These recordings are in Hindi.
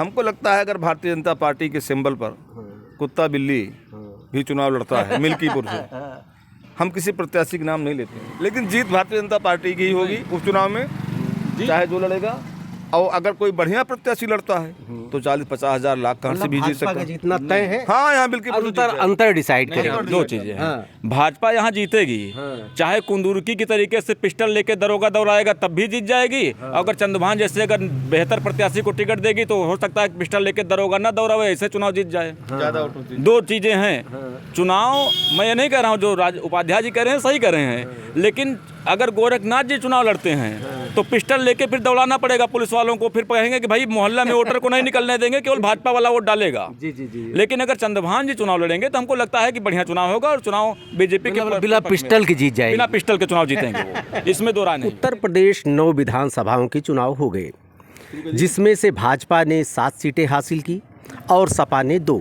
हमको लगता है अगर भारतीय जनता पार्टी के सिंबल पर कुत्ता बिल्ली भी चुनाव लड़ता है मिल्कीपुर से, हम किसी प्रत्याशी के नाम नहीं लेते हैं, लेकिन जीत भारतीय जनता पार्टी की ही होगी उपचुनाव में, चाहे जो लड़ेगा। और अगर कोई बढ़िया प्रत्याशी लड़ता है तो 40-50 हज़ार लाख कहाँ से भी जीत सकता है। जितना तय है। हाँ, यहाँ बिल्कुल अंतर डिसाइड करेगा। दो चीजें हैं, भाजपा यहाँ जीतेगी, चाहे कुंदुरकी की तरीके से पिस्टल लेके दरोगा दौड़ाएगा तब भी जीत जाएगी। अगर चंद्रभान जैसे अगर बेहतर प्रत्याशी को टिकट देगी तो हो सकता है पिस्टल लेके दरोगा ना दौड़ावे, ऐसे चुनाव जीत जाए। ज़्यादा दो चीजें हैं चुनाव। मैं ये नहीं कह रहा हूँ जो उपाध्याय जी कह रहे हैं सही कह रहे हैं, लेकिन अगर गोरखनाथ जी चुनाव लड़ते हैं तो पिस्टल लेके फिर दौड़ाना पड़ेगा पुलिस वालों को, फिर कहेंगे कि भाई मोहल्ला में वोटर को नहीं निकलने देंगे, केवल भाजपा वाला वोट डालेगा। जी। लेकिन अगर चंद्रभान जी चुनाव लड़ेंगे तो हमको लगता है कि बढ़िया चुनाव होगा और चुनाव बीजेपी के बिना पिस्टल की जीत जाएगी। बिना पिस्टल के चुनाव जीतेंगे वो, इसमें दो राय नहीं। उत्तर प्रदेश 9 विधानसभाओं के चुनाव हो गए, जिसमें से भाजपा ने 7 सीटें हासिल की और सपा ने 2।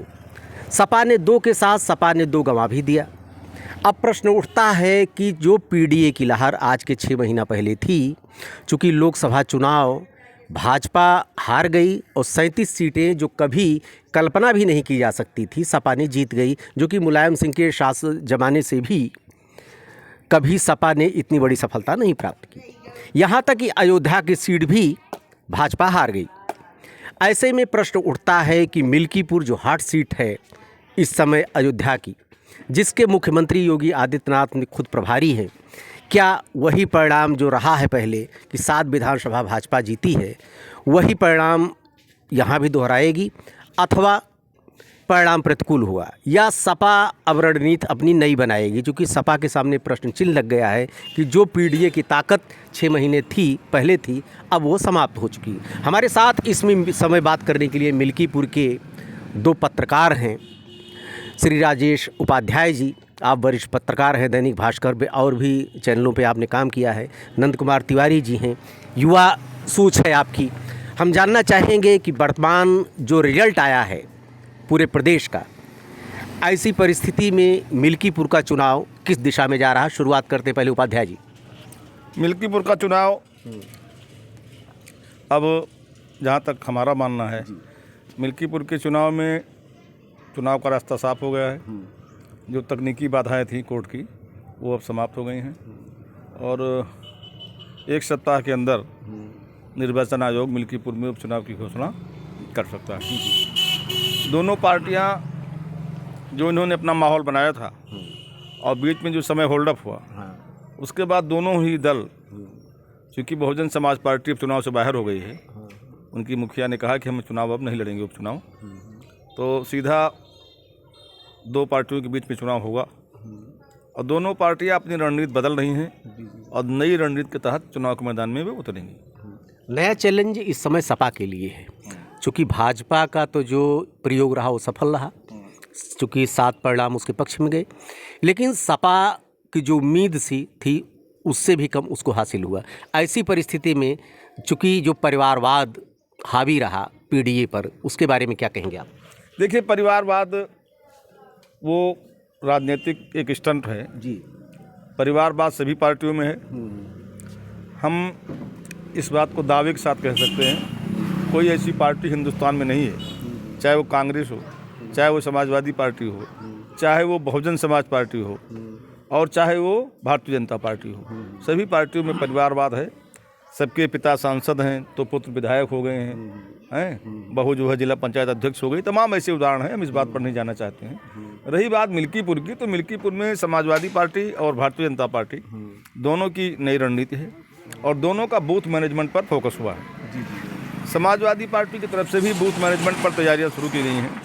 सपा ने 2 के साथ सपा ने 2 गंवा भी दिया। अब प्रश्न उठता है कि जो पीडीए की लहर आज के 6 महीना पहले थी, चूँकि लोकसभा चुनाव भाजपा हार गई और 37 सीटें जो कभी कल्पना भी नहीं की जा सकती थी सपा ने जीत गई, जो कि मुलायम सिंह के शासन जमाने से भी कभी सपा ने इतनी बड़ी सफलता नहीं प्राप्त की। यहाँ तक कि अयोध्या की सीट भी भाजपा हार गई। ऐसे में प्रश्न उठता है कि मिल्कीपुर जो हॉट सीट है इस समय अयोध्या की, जिसके मुख्यमंत्री योगी आदित्यनाथ ने खुद प्रभारी हैं, क्या वही परिणाम जो रहा है पहले कि 7 विधानसभा भाजपा जीती है, वही परिणाम यहाँ भी दोहराएगी अथवा परिणाम प्रतिकूल हुआ, या सपा अब रणनीति अपनी नई बनाएगी? क्योंकि सपा के सामने प्रश्न चिन्ह लग गया है कि जो पीडीए की ताकत 6 महीने पहले थी, अब वो समाप्त हो चुकी है। हमारे साथ इसमें समय बात करने के लिए मिल्कीपुर के 2 पत्रकार हैं। श्री राजेश उपाध्याय जी, आप वरिष्ठ पत्रकार हैं, दैनिक भास्कर पे और भी चैनलों पे आपने काम किया है। नंद कुमार तिवारी जी हैं, युवा सोच है आपकी। हम जानना चाहेंगे कि वर्तमान जो रिजल्ट आया है पूरे प्रदेश का, ऐसी परिस्थिति में मिल्कीपुर का चुनाव किस दिशा में जा रहा है? शुरुआत करते पहले उपाध्याय जी। मिल्कीपुर का चुनाव अब जहाँ तक हमारा मानना है, मिल्कीपुर के चुनाव में चुनाव का रास्ता साफ हो गया है। जो तकनीकी बाधाएं थी कोर्ट की वो अब समाप्त हो गई हैं और 1 सप्ताह के अंदर निर्वाचन आयोग मिल्कीपुर में उपचुनाव की घोषणा कर सकता है। दोनों पार्टियां जो इन्होंने अपना माहौल बनाया था और बीच में जो समय होल्ड अप हुआ, उसके बाद दोनों ही दल, चूँकि बहुजन समाज पार्टी उपचुनाव से बाहर हो गई है, उनकी मुखिया ने कहा कि हम चुनाव अब नहीं लड़ेंगे उपचुनाव, तो सीधा 2 पार्टियों के बीच में चुनाव होगा और दोनों पार्टियां अपनी रणनीति बदल रही हैं और नई रणनीति के तहत चुनाव के मैदान में वे उतरेंगी। नया चैलेंज इस समय सपा के लिए है, चूँकि भाजपा का तो जो प्रयोग रहा वो सफल रहा, चूँकि 7 परिणाम उसके पक्ष में गए, लेकिन सपा की जो उम्मीद थी उससे भी कम उसको हासिल हुआ। ऐसी परिस्थिति में चूँकि जो परिवारवाद हावी रहा पीडीए पर, उसके बारे में क्या कहेंगे आप? देखिए, परिवारवाद वो राजनीतिक एक स्टंट है जी। परिवारवाद सभी पार्टियों में है। हम इस बात को दावे के साथ कह सकते हैं, कोई ऐसी पार्टी हिंदुस्तान में नहीं है, चाहे वो कांग्रेस हो, चाहे वो समाजवादी पार्टी हो, चाहे वो बहुजन समाज पार्टी हो और चाहे वो भारतीय जनता पार्टी हो, सभी पार्टियों में परिवारवाद है। सबके पिता सांसद हैं तो पुत्र विधायक हो गए हैं, बहू जो है जिला पंचायत अध्यक्ष हो गई। तमाम ऐसे उदाहरण हैं, हम इस बात पर नहीं जाना चाहते हैं। रही बात मिल्कीपुर की, तो मिल्कीपुर में समाजवादी पार्टी और भारतीय जनता पार्टी दोनों की नई रणनीति है और दोनों का बूथ मैनेजमेंट पर फोकस हुआ है। समाजवादी पार्टी की तरफ से भी बूथ मैनेजमेंट पर तैयारियां शुरू की गई हैं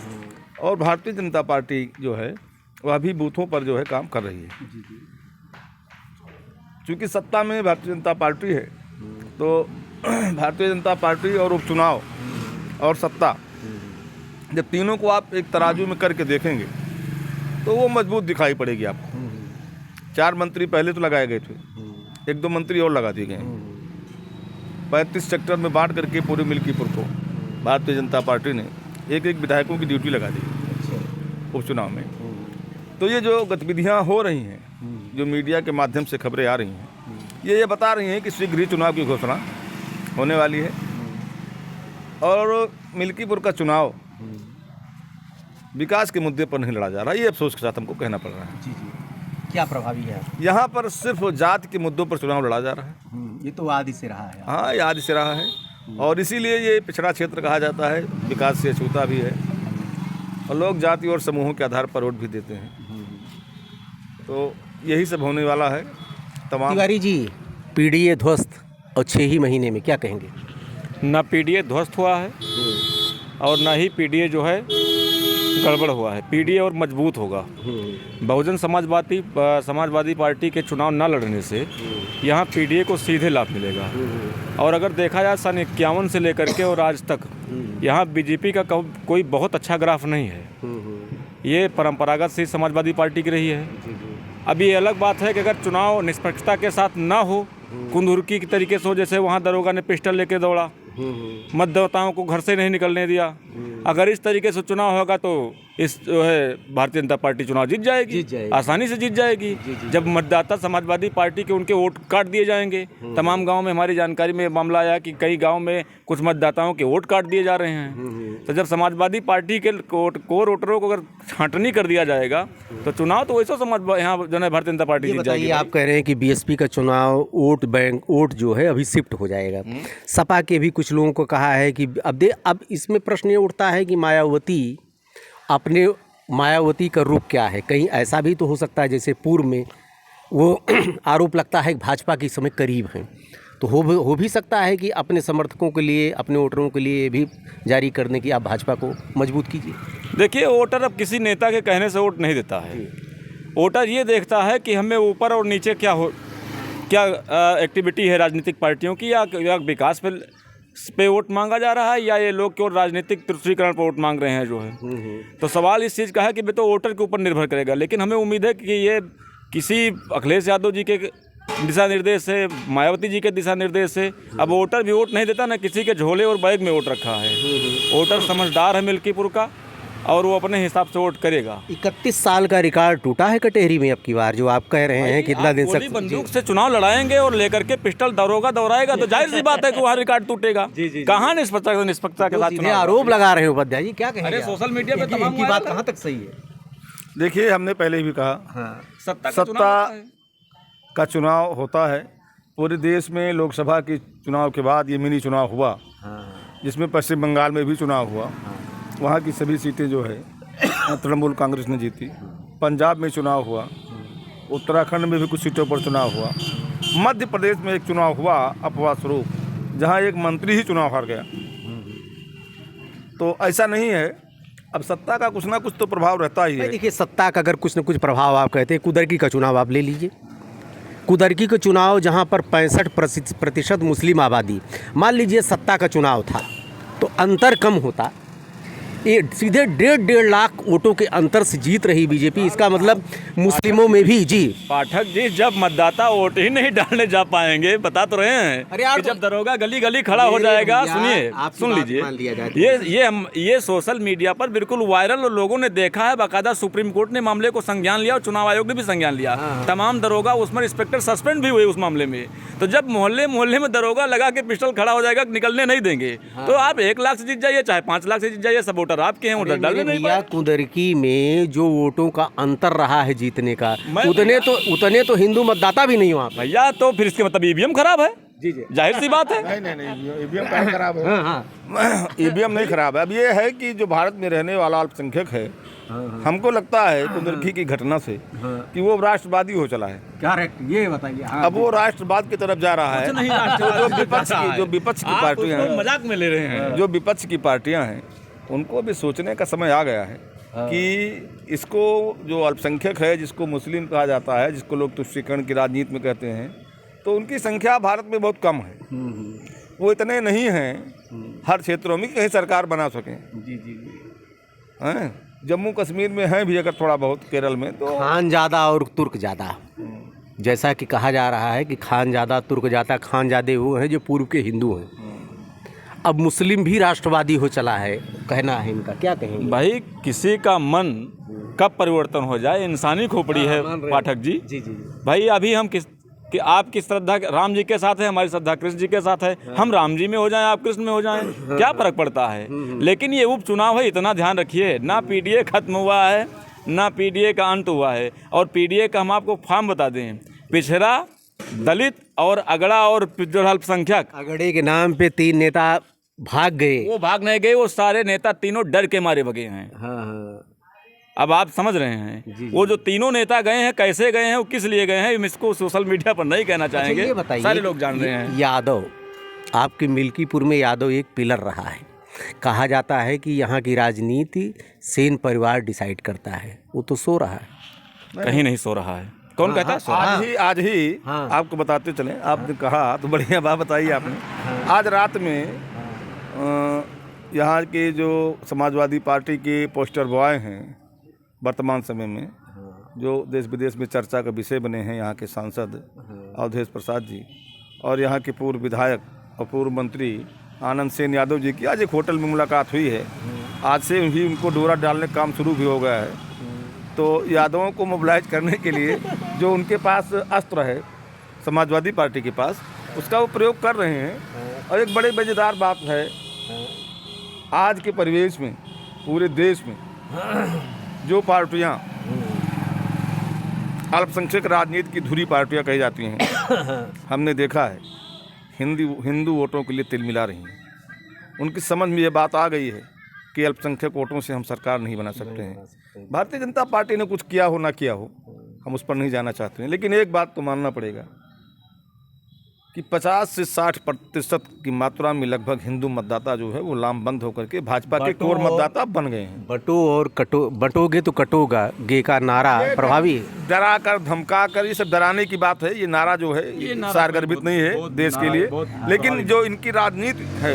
और भारतीय जनता पार्टी जो है वह भी बूथों पर जो है काम कर रही है। चूँकि सत्ता में भारतीय जनता पार्टी है, तो भारतीय जनता पार्टी और उपचुनाव और सत्ता, जब तीनों को आप एक तराजू में करके देखेंगे तो वो मजबूत दिखाई पड़ेगी आपको। 4 मंत्री पहले तो लगाए गए थे, 1-2 मंत्री और लगा दिए गए। 35 सेक्टर में बांट करके पूरे मिल्कीपुर को भारतीय जनता पार्टी ने एक विधायकों की ड्यूटी लगा दी उपचुनाव में। तो ये जो गतिविधियाँ हो रही हैं, जो मीडिया के माध्यम से खबरें आ रही हैं, ये बता रही हैं कि शीघ्र ही चुनाव की घोषणा होने वाली है और मिल्कीपुर का चुनाव विकास के मुद्दे पर नहीं लड़ा जा रहा, ये अफसोस के साथ हमको कहना पड़ रहा है। जी जी, क्या प्रभावी है? यहाँ पर सिर्फ जाति के मुद्दों पर चुनाव लड़ा जा रहा है। ये तो आदि से रहा है। हाँ, ये आदि से रहा है और इसीलिए ये पिछड़ा क्षेत्र कहा जाता है, विकास से अछूता भी है और लोग जाति और समूहों के आधार पर वोट भी देते हैं। तो यही सब होने वाला है। तमाम तिवारी जी, पीडीए ध्वस्त और 6 ही महीने में, क्या कहेंगे? ना पीडीए ध्वस्त हुआ है और ना ही पीडीए जो है गड़बड़ हुआ है। पीडीए और मजबूत होगा। बहुजन समाजवादी पार्टी के चुनाव न लड़ने से यहाँ पीडीए को सीधे लाभ मिलेगा। और अगर देखा जाए सन 51 से लेकर के और आज तक यहाँ बीजेपी का कोई बहुत अच्छा ग्राफ नहीं है। ये परंपरागत से समाजवादी पार्टी की रही है। अब ये अलग बात है कि अगर चुनाव निष्पक्षता के साथ ना हो, कुंदुर्की के तरीके से हो, जैसे वहाँ दरोगा ने पिस्टल लेके दौड़ा, मतदाताओं को घर से नहीं निकलने दिया, अगर इस तरीके से चुनाव होगा तो इस जो है भारतीय जनता पार्टी चुनाव जीत जाएगी, आसानी से जीत जाएगी। जब मतदाता समाजवादी पार्टी के उनके वोट काट दिए जाएंगे। तमाम गांव में हमारी जानकारी में मामला आया कि कई गांव में कुछ मतदाताओं के वोट काट दिए जा रहे हैं। तो जब समाजवादी पार्टी के कोर वोटरों को अगर छांटनी कर दिया जाएगा तो चुनाव तो वैसे यहाँ जो है भारतीय जनता पार्टी जीत जाएगी। आप कह रहे हैं कि बीएसपी का चुनाव वोट बैंक वोट जो है अभी शिफ्ट हो जाएगा। सपा के भी कुछ लोगों को कहा है कि अब इसमें प्रश्न ये उठता है कि मायावती का रुख क्या है? कहीं ऐसा भी तो हो सकता है जैसे पूर्व में वो आरोप लगता है कि भाजपा के समय करीब हैं, तो हो भी सकता है कि अपने समर्थकों के लिए, अपने वोटरों के लिए भी जारी करने की आप भाजपा को मजबूत कीजिए। देखिए, वोटर अब किसी नेता के कहने से वोट नहीं देता है। वोटर ये देखता है कि हमें ऊपर और नीचे क्या एक्टिविटी है राजनीतिक पार्टियों की, या विकास पे वोट मांगा जा रहा है, या ये लोग केवल राजनीतिक तुष्टीकरण पर वोट मांग रहे हैं जो है। तो सवाल इस चीज़ का है कि वे तो वोटर के ऊपर निर्भर करेगा। लेकिन हमें उम्मीद है कि ये किसी अखिलेश यादव जी के दिशा निर्देश से, मायावती जी के दिशा निर्देश से अब वोटर भी वोट नहीं देता, ना किसी के झोले और बैग में वोट रखा है। वोटर समझदार है मिल्कीपुर का और वो अपने हिसाब से वोट करेगा। 31 साल का रिकॉर्ड टूटा है कटेहरी में अब की बार, जो आप कह रहे हैं कितना दिन से बंदूक से चुनाव लड़ाएंगे और लेकर के पिस्टल दरोगा दौड़ाएगा तो जाहिर सी बात है कि वहाँ रिकॉर्ड टूटेगा। कहाँ निष्पक्षता के साथ आरोप लगा रहे हैं उपाध्याय जी, क्या कहेंगे? सोशल मीडिया पे तमाम की बात कहाँ तक सही है? देखिए, हमने पहले भी कहा, सत्ता का चुनाव होता है पूरे देश में। लोकसभा के चुनाव के बाद ये मिनी चुनाव हुआ, जिसमें पश्चिम बंगाल में भी चुनाव हुआ। वहाँ की सभी सीटें जो है तृणमूल कांग्रेस ने जीती। पंजाब में चुनाव हुआ, उत्तराखंड में भी कुछ सीटों पर चुनाव हुआ। मध्य प्रदेश में एक चुनाव हुआ अपवाद स्वरूप, जहाँ एक मंत्री ही चुनाव हार गया। तो ऐसा नहीं है, अब सत्ता का कुछ ना कुछ तो प्रभाव रहता ही है। देखिए, सत्ता का अगर कुछ ना कुछ प्रभाव आप कहते हैं, कुदरकी का चुनाव आप ले लीजिए। कुदरकी का चुनाव जहाँ पर 65% मुस्लिम आबादी, मान लीजिए सत्ता का चुनाव था तो अंतर कम होता। ये सीधे 1.5 लाख वोटों के अंतर से जीत रही बीजेपी। इसका मतलब मुस्लिमों में भी जी पाठक जी, जब मतदाता वोट ही नहीं डालने जा पाएंगे, बता तो रहे हैं कि जब दरोगा गली गली खड़ा हो जाएगा। सुनिए, सुन लीजिए, ये सोशल मीडिया पर बिल्कुल वायरल और लोगों ने देखा है। बाकायदा सुप्रीम कोर्ट ने मामले को संज्ञान लिया और चुनाव आयोग ने भी संज्ञान लिया। तमाम दरोगा उसमें इंस्पेक्टर सस्पेंड भी हुए उस मामले में। तो जब मोहल्ले में दरोगा लगा के पिस्टल खड़ा हो जाएगा, निकलने नहीं देंगे, तो आप 1 लाख से जीत जाइए चाहे 5 लाख से जीत जाइए, सब वोटर आपके हैं, वोटर डालने नहीं पाए। कुदरकी में जो वोटों का अंतर रहा है जीतने का, उतने तो हिंदू मतदाता भी नहीं वहाँ भैया। तो फिर इसके मतलब ईवीएम खराब है। जी, जाहिर सी बात है। नहीं, ईवीएम कहाँ खराब है? ईवीएम नहीं खराब है। अब ये है कि जो भारत में रहने वाला अल्पसंख्यक है, हमको लगता है कुदरकी की घटना से कि वो राष्ट्रवादी हो चला है। क्या ये बताइए? अब वो राष्ट्रवाद की तरफ जा रहा है। जो विपक्ष की पार्टियां हैं, मजाक में ले रहे हैं, जो विपक्ष की पार्टियां हैं, उनको भी सोचने का समय आ गया है कि इसको, जो अल्पसंख्यक है, जिसको मुस्लिम कहा जाता है, जिसको लोग तुष्टीकरण की राजनीति में कहते हैं, तो उनकी संख्या भारत में बहुत कम है। वो इतने नहीं हैं हर क्षेत्रों में कहीं सरकार बना सकें। हैं, जम्मू कश्मीर में हैं भी अगर थोड़ा बहुत, केरल में तो खान ज़्यादा और तुर्क ज़्यादा, जैसा कि कहा जा रहा है कि खान ज़्यादा तुर्क ज़्यादा। खान ज़्यादा वो हैं जो पूर्व के हिंदू हैं। अब मुस्लिम भी राष्ट्रवादी हो चला है, कहना है इनका, क्या कहेंगे? भाई, किसी का मन कब परिवर्तन हो जाए, इंसानी खोपड़ी है पाठक जी। भाई, अभी हम कि आपकी श्रद्धा राम जी के साथ है, हमारी श्रद्धा कृष्ण जी के साथ है, हम राम जी में हो जाएं, आप कृष्ण में हो जाएं, क्या फ़र्क पड़ता है। लेकिन ये उपचुनाव है, इतना ध्यान रखिए, ना पीडीए खत्म हुआ है, ना पीडीए का अंत हुआ है। और पीडीए का हम आपको फॉर्म बता दें, पिछड़ा, दलित और अगड़ा और जो अल्पसंख्यक, अगड़े के नाम पे 3 नेता भाग गए। वो भाग नहीं गए, वो सारे नेता तीनों डर के मारे भगे हैं। हाँ। अब आप समझ रहे हैं, वो जो तीनों नेता गए हैं, कैसे गए हैं, वो किस लिए गए हैं, हम इसको सोशल मीडिया पर नहीं कहना चाहेंगे। ये बताइए, सारे लोग जान रहे हैं। यादव, आपके मिल्कीपुर में यादव एक पिलर रहा है। कहा जाता है कि यहाँ की राजनीति सेन परिवार डिसाइड करता है। वो तो सो रहा है। कहीं नहीं सो रहा है। कौन कहता है सो रहा है? आज ही आपको बताते चले, आपने कहा तो बढ़िया बात बताई आपने। आज रात में यहाँ के जो समाजवादी पार्टी के पोस्टर बॉय हैं वर्तमान समय में, जो देश विदेश में चर्चा का विषय बने हैं, यहाँ के सांसद अवधेश प्रसाद जी और यहाँ के पूर्व विधायक और पूर्व मंत्री आनंद सेन यादव जी की आज एक होटल में मुलाकात हुई है। आज से ही उनको डोरा डालने का काम शुरू भी हो गया है। तो यादवों को मोबिलाइज करने के लिए जो उनके पास अस्त्र है समाजवादी पार्टी के पास, उसका वो प्रयोग कर रहे हैं। और एक बड़े मज़ेदार बात है, आज के परिवेश में पूरे देश में जो पार्टियां अल्पसंख्यक राजनीति की धुरी पार्टियां कही जाती हैं, हमने देखा है हिंदू वोटों के लिए तिल मिला रही हैं। उनकी समझ में ये बात आ गई है कि अल्पसंख्यक वोटों से हम सरकार नहीं बना सकते हैं। भारतीय जनता पार्टी ने कुछ किया हो ना किया हो, हम उस पर नहीं जाना चाहते हैं, लेकिन एक बात तो मानना पड़ेगा कि 50 से 60% की मात्रा में लगभग हिंदू मतदाता जो है वो लामबंद होकर के भाजपा के कोर मतदाता बन गए हैं। बटो और बटोगे तो कटोगा गे का नारा प्रभावी है। डरा कर धमका कर, ये सब डराने की बात है। ये नारा जो है ये सारगर्भित नहीं है देश के लिए, लेकिन जो इनकी राजनीति है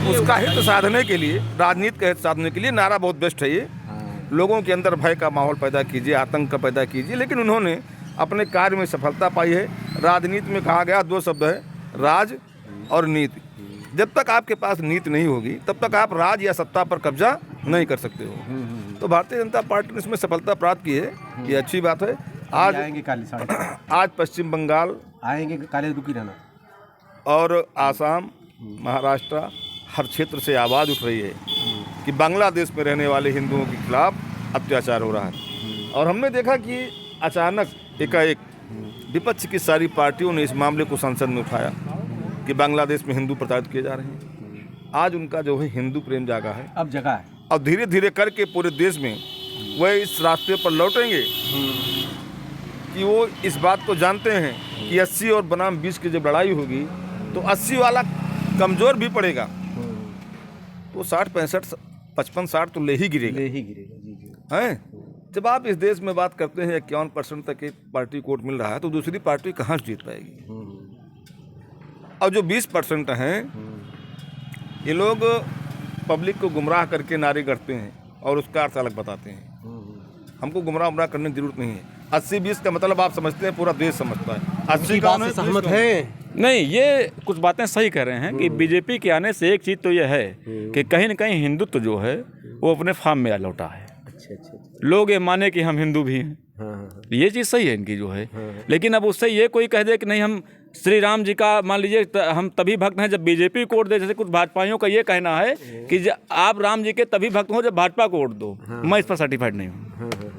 उसका हित साधने के लिए, राजनीति का हित साधने के लिए नारा बहुत बेस्ट है। ये लोगों के अंदर भय का माहौल पैदा कीजिए, आतंक का पैदा कीजिए, लेकिन उन्होंने अपने कार्य में सफलता पाई है। राजनीति में कहा गया 2 शब्द है, राज और नीति। जब तक आपके पास नीति नहीं होगी तब तक आप राज या सत्ता पर कब्जा नहीं कर सकते हो। तो भारतीय जनता पार्टी ने इसमें सफलता प्राप्त की है, ये अच्छी बात है। आज आएंगे काले आज पश्चिम बंगाल आएंगे, काले रुकी रहना, और आसाम, महाराष्ट्र, हर क्षेत्र से आवाज़ उठ रही है कि बांग्लादेश में रहने वाले हिंदुओं के खिलाफ अत्याचार हो रहा है। और हमने देखा कि अचानक एकाएक विपक्ष की सारी पार्टियों ने इस मामले को संसद में उठाया कि बांग्लादेश में हिंदू प्रताड़ित किए जा रहे हैं। आज उनका जो है हिंदू प्रेम जागा है, अब जगह है। और धीरे धीरे करके पूरे देश में वह इस रास्ते पर लौटेंगे कि वो इस बात को जानते हैं कि 80 और बनाम 20 की जब लड़ाई होगी तो 80 वाला कमज़ोर भी पड़ेगा, तो 60, 65, 55, 60 तो ले ही गिरेगा हैं। जब आप इस देश में बात करते हैं 51% तक एक पार्टी को वोट मिल रहा है, तो दूसरी पार्टी कहाँ से जीत पाएगी। और जो 20% हैं, ये लोग पब्लिक को गुमराह करके नारे करते हैं और उसका अर्थ अलग बताते हैं। हमको गुमराह करने की जरूरत नहीं है। 80-20 का मतलब आप समझते हैं, पूरा देश समझता है। 80 का सहमत है नहीं, ये कुछ बातें सही कह रहे हैं कि बीजेपी के आने से एक चीज़ तो ये है कि कहीं न कहीं हिंदुत्व जो है वो अपने फार्म में आ लौटा है। अच्छा। लोग ये माने कि हम हिंदू भी हैं, ये चीज़ सही है इनकी जो है। लेकिन अब उससे ये कोई कह दे कि नहीं हम श्री राम जी का मान लीजिए हम तभी भक्त हैं जब बीजेपी को वोट दे। जैसे कुछ भाजपाइयों का ये कहना है कि आप राम जी के तभी भक्त हो जब भाजपा को वोट दो। मैं इस पर सर्टिफाइड नहीं हूँ।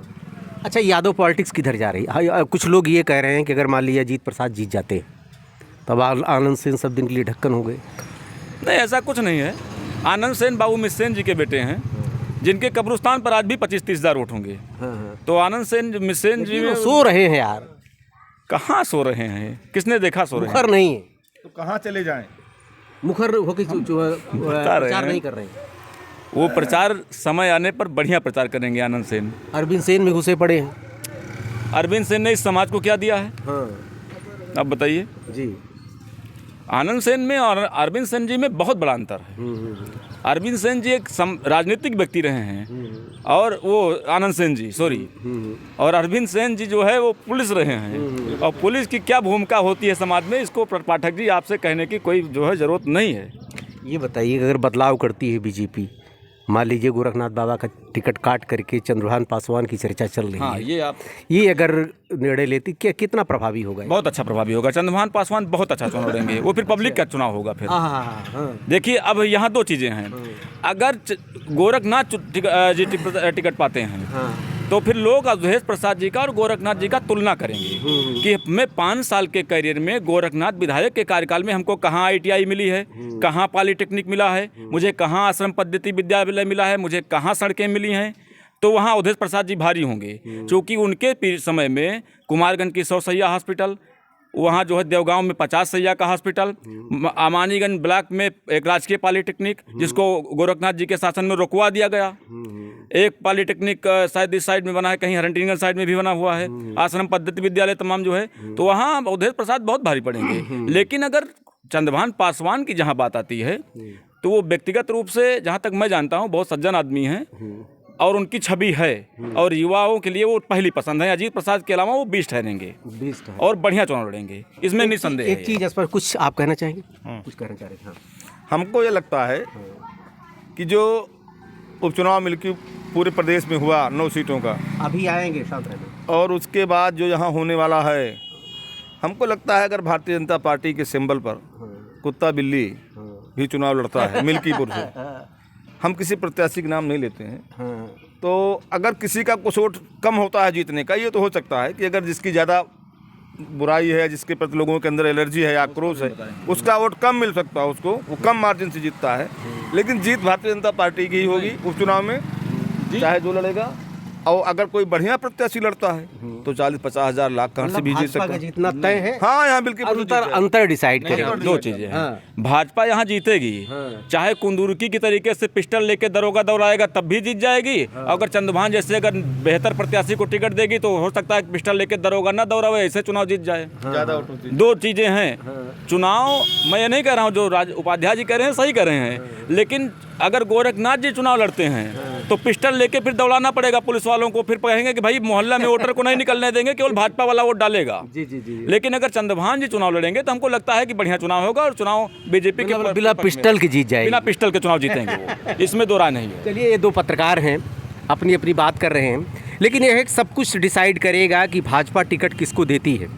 अच्छा, यादव पॉलिटिक्स किधर जा रही है? कुछ लोग ये कह रहे हैं कि अगर मान लीजिए अजीत प्रसाद जीत जाते तब आनंद सेन सब दिन के लिए ढक्कन हो गए। नहीं, ऐसा कुछ नहीं है। आनंद सेन बाबू मिस्सेन जी के बेटे हैं, जिनके कब्रिस्तान पर आज भी 25-30 हज़ार वोट होंगे। तो आनंद सेन मिस्सेन जी में सो रहे हैं यार। कहाँ सो रहे हैं? किसने देखा सो रहे हैं? मुखर नहीं है तो कहाँ चले जाएं? मुखर होके प्रचार नहीं कर रहे हैं। वो प्रचार समय आने पर बढ़िया प्रचार करेंगे आनंद सेन। अरविंद सेन में घुसे पड़े हैं। अरविंद सेन ने इस समाज को क्या दिया है? अब बताइए जी। आनंद सेन में और अरविंद सेन जी में बहुत बड़ा अंतर है। अरविंद सेन जी एक राजनीतिक व्यक्ति रहे हैं और वो आनंद सेन जी और अरविंद सेन जी जो है वो पुलिस रहे हैं। और पुलिस की क्या भूमिका होती है समाज में, इसको पाठक जी आपसे कहने की कोई जो है ज़रूरत नहीं है। ये बताइए, अगर बदलाव करती है बीजेपी मान लीजिए गोरखनाथ बाबा का टिकट काट करके चंद्रभान पासवान की चर्चा चल रही हाँ, है, ये अगर निर्णय लेती क्या कितना प्रभावी होगा? बहुत अच्छा प्रभावी होगा। चंद्रभान पासवान बहुत अच्छा चुनाव लड़ेंगे, वो फिर पब्लिक का चुनाव होगा फिर। देखिए अब यहाँ दो चीज़ें हैं, अगर गोरखनाथ जी टिकट पाते हैं तो फिर लोग अवधेश प्रसाद जी का और गोरखनाथ जी का तुलना करेंगे कि मैं 5 साल के करियर में गोरखनाथ विधायक के कार्यकाल में हमको कहाँ ITI मिली है, कहाँ पॉलिटेक्निक मिला है, मुझे कहाँ आश्रम पद्धति विद्यालय मिला है, मुझे कहाँ सड़कें मिली हैं। तो वहाँ अवधेश प्रसाद जी भारी होंगे, क्योंकि उनके समय में कुमारगंज की 100 सैया हॉस्पिटल, वहाँ जो है देवगांव में 50 सैया का हॉस्पिटल, अमानीगंज ब्लॉक में एक राजकीय पॉलिटेक्निक जिसको गोरखनाथ जी के शासन में रोकवा दिया गया, एक पॉलिटेक्निक शायद इस साइड में बना है, कहीं हरंटिंगन साइड में भी बना हुआ है, आश्रम पद्धति विद्यालय तमाम जो है, तो वहाँ अवधेश प्रसाद बहुत भारी पड़ेंगे। लेकिन अगर चंद्रभान पासवान की जहाँ बात आती है तो वो व्यक्तिगत रूप से जहाँ तक मैं जानता हूँ बहुत सज्जन आदमी हैं और उनकी छवि है और युवाओं के लिए वो पहली पसंद है। अजीत प्रसाद के अलावा वो 20 ठहरेंगे और बढ़िया चुनाव लड़ेंगे, इसमें निसंदेह। एक चीज़ इस पर कुछ आप कहना चाहेंगे? कुछ कहना चाह रहे थे? हमको ये लगता है कि जो उपचुनाव मिल्की पूरे प्रदेश में हुआ 9 सीटों का, अभी आएंगे शांत रहना, और उसके बाद जो यहाँ होने वाला है, हमको लगता है अगर भारतीय जनता पार्टी के सिंबल पर कुत्ता बिल्ली भी चुनाव लड़ता है मिल्कीपुर से, हम किसी प्रत्याशी के नाम नहीं लेते हैं, तो अगर किसी का कुछ वोट कम होता है जीतने का, ये तो हो सकता है कि अगर जिसकी ज़्यादा बुराई है, जिसके प्रति लोगों के अंदर एलर्जी है, आक्रोश है, उसका वोट कम मिल सकता है, उसको वो कम मार्जिन से जीतता है। लेकिन जीत भारतीय जनता पार्टी की ही होगी उपचुनाव में, चाहे जो लड़ेगा। और अगर कोई बढ़िया प्रत्याशी लड़ता है तो 40-50 हज़ार लाख कहाँ से भी जीत सकता है। जितना तय है, हाँ, यहाँ बिल्कुल अंतर डिसाइड करेगा। दो चीजें हैं, भाजपा यहाँ जीतेगी, चाहे कुंदुरकी की तरीके से पिस्टल लेके दरोगा दौड़ाएगा तब भी जीत जाएगी। अगर चंद्रभान जैसे अगर बेहतर प्रत्याशी को टिकट देगी तो हो सकता है पिस्टल लेके दरोगा ना दौड़ावे, ऐसे चुनाव जीत जाए। दो चीजें हैं, चुनाव मैं ये नहीं कह रहा हूँ जो उपाध्याय जी कह रहे हैं सही कह रहे हैं, लेकिन अगर गोरखनाथ जी चुनाव लड़ते हैं तो पिस्टल लेके फिर दौड़ाना पड़ेगा पुलिस वालों को, फिर कहेंगे कि भाई मोहल्ला में वोटर को नहीं निकलने देंगे, केवल भाजपा वाला वोट डालेगा। लेकिन अगर चंद्रभान जी चुनाव लड़ेंगे तो हमको लगता है कि बढ़िया चुनाव होगा और चुनाव बीजेपी के बिना पिस्टल के जीत जाएगी, बिना पिस्टल के चुनाव जीतेंगे वो, इसमें दो राय नहीं है। चलिए, ये दो पत्रकार हैं, अपनी अपनी बात कर रहे हैं, लेकिन यह सब कुछ डिसाइड करेगा कि भाजपा टिकट किसको देती है।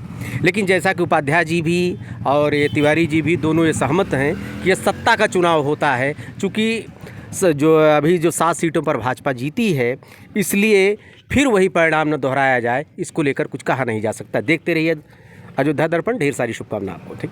लेकिन जैसा कि उपाध्याय जी भी और ये तिवारी जी भी दोनों ये सहमत हैं कि ये सत्ता का चुनाव होता है, चूँकि जो अभी जो 7 सीटों पर भाजपा जीती है, इसलिए फिर वही परिणाम न दोहराया जाए, इसको लेकर कुछ कहा नहीं जा सकता। देखते रहिए अयोध्या दर्पण, ढेर सारी शुभकामनाएं आपको। ठीक।